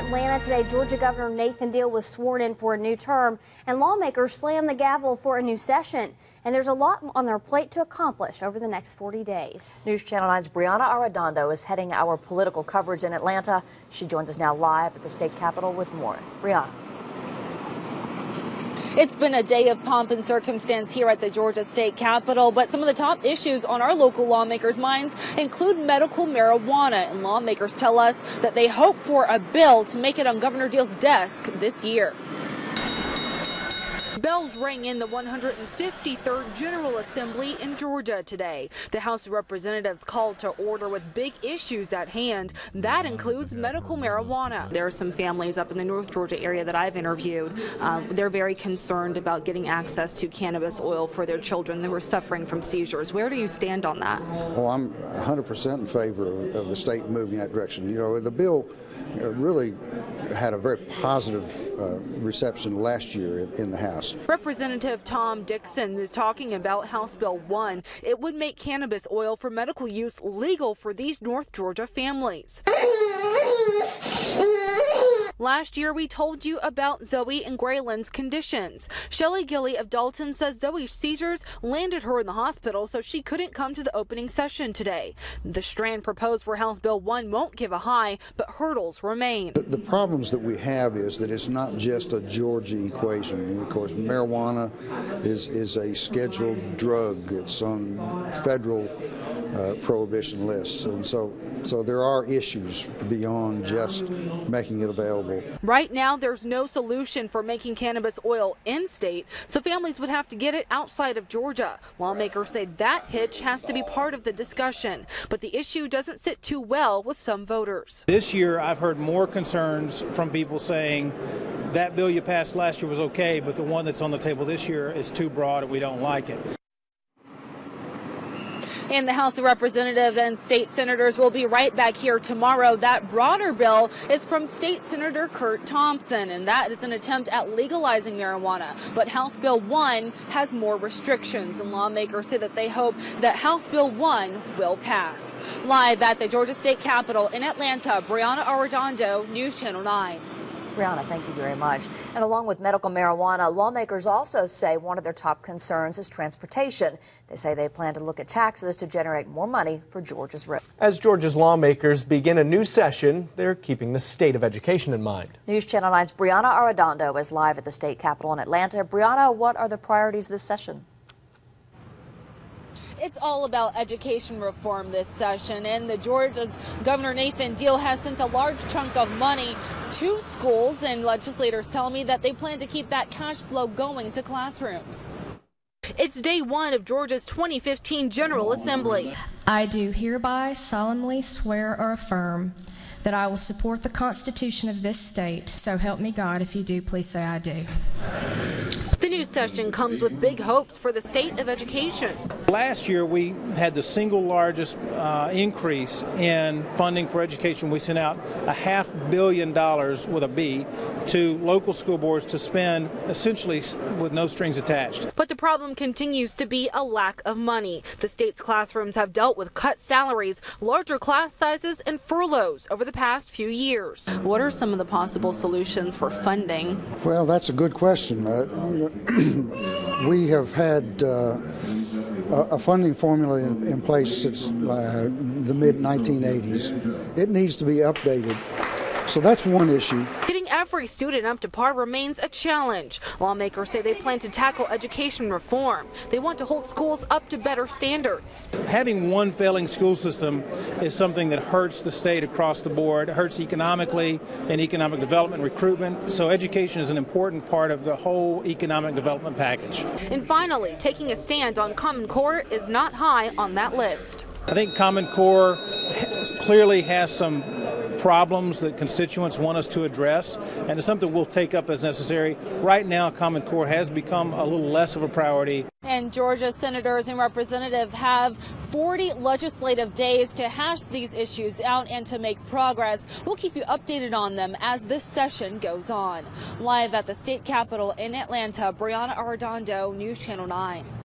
Atlanta today, Georgia Governor Nathan Deal was sworn in for a new term, and lawmakers slammed the gavel for a new session. And there's a lot on their plate to accomplish over the next 40 days. News Channel 9's Briona Arredondo is heading our political coverage in Atlanta. She joins us now live at the state capitol with more. Briona. It's been a day of pomp and circumstance here at the Georgia State Capitol, but some of the top issues on our local lawmakers' minds include medical marijuana, and lawmakers tell us that they hope for a bill to make it on Governor Deal's desk this year. Bells rang in the 153rd General Assembly in Georgia today. The House of Representatives called to order with big issues at hand. That includes medical marijuana. There are some families up in the North Georgia area that I've interviewed. They're very concerned about getting access to cannabis oil for their children who are suffering from seizures. Where do you stand on that? Well, I'm 100% in favor of the state moving that direction. You know, the bill really had a very positive reception last year in the House. Representative Tom Dixon is talking about House Bill 1. It would make cannabis oil for medical use legal for these North Georgia families. Last year, we told you about Zoe and Graylin's conditions. Shelly Gilly of Dalton says Zoe's seizures landed her in the hospital, so she couldn't come to the opening session today. The strand proposed for House Bill 1 won't give a high, but hurdles remain. The problems that we have is that it's not just a Georgia equation. And of course, marijuana is a scheduled drug. It's on federal prohibition lists, and so there are issues beyond just making it available. Right now, there's no solution for making cannabis oil in-state, so families would have to get it outside of Georgia. Lawmakers say that hitch has to be part of the discussion, but the issue doesn't sit too well with some voters. This year, I've heard more concerns from people saying that bill you passed last year was okay, but the one that's on the table this year is too broad and we don't like it. And the House of Representatives and state senators will be right back here tomorrow. That broader bill is from State Senator Kurt Thompson, and that is an attempt at legalizing marijuana. But House Bill 1 has more restrictions, and lawmakers say that they hope that House Bill 1 will pass. Live at the Georgia State Capitol in Atlanta, Briona Arredondo, News Channel 9. Briona, thank you very much. And along with medical marijuana, lawmakers also say one of their top concerns is transportation. They say they plan to look at taxes to generate more money for Georgia's roads. As Georgia's lawmakers begin a new session, they're keeping the state of education in mind. News Channel 9's Briona Arredondo is live at the state capitol in Atlanta. Briona, what are the priorities this session? It's all about education reform this session, and the Georgia's Governor Nathan Deal has sent a large chunk of money to schools, and legislators tell me that they plan to keep that cash flow going to classrooms. It's day one of Georgia's 2015 General Assembly. I do hereby solemnly swear or affirm that I will support the Constitution of this state. So help me God. If you do, please say I do. The new session comes with big hopes for the state of education. Last year, we had the single largest increase in funding for education. We sent out $500 million with a B to local school boards to spend essentially with no strings attached. But the problem continues to be a lack of money. The state's classrooms have dealt with cut salaries, larger class sizes, and furloughs over the past few years. What are some of the possible solutions for funding? Well, that's a good question. We have had a funding formula in place since the mid-1980s. It needs to be updated. So that's one issue. Getting every student up to par remains a challenge. Lawmakers say they plan to tackle education reform. They want to hold schools up to better standards. Having one failing school system is something that hurts the state across the board. It hurts economically and economic development recruitment. So education is an important part of the whole economic development package. And finally, taking a stand on Common Core is not high on that list. I think Common Core clearly has some problems that constituents want us to address, and it's something we'll take up as necessary. Right now, Common Core has become a little less of a priority. And Georgia senators and representatives have 40 legislative days to hash these issues out and to make progress. We'll keep you updated on them as this session goes on. Live at the state capitol in Atlanta, Briona Arredondo, News Channel 9.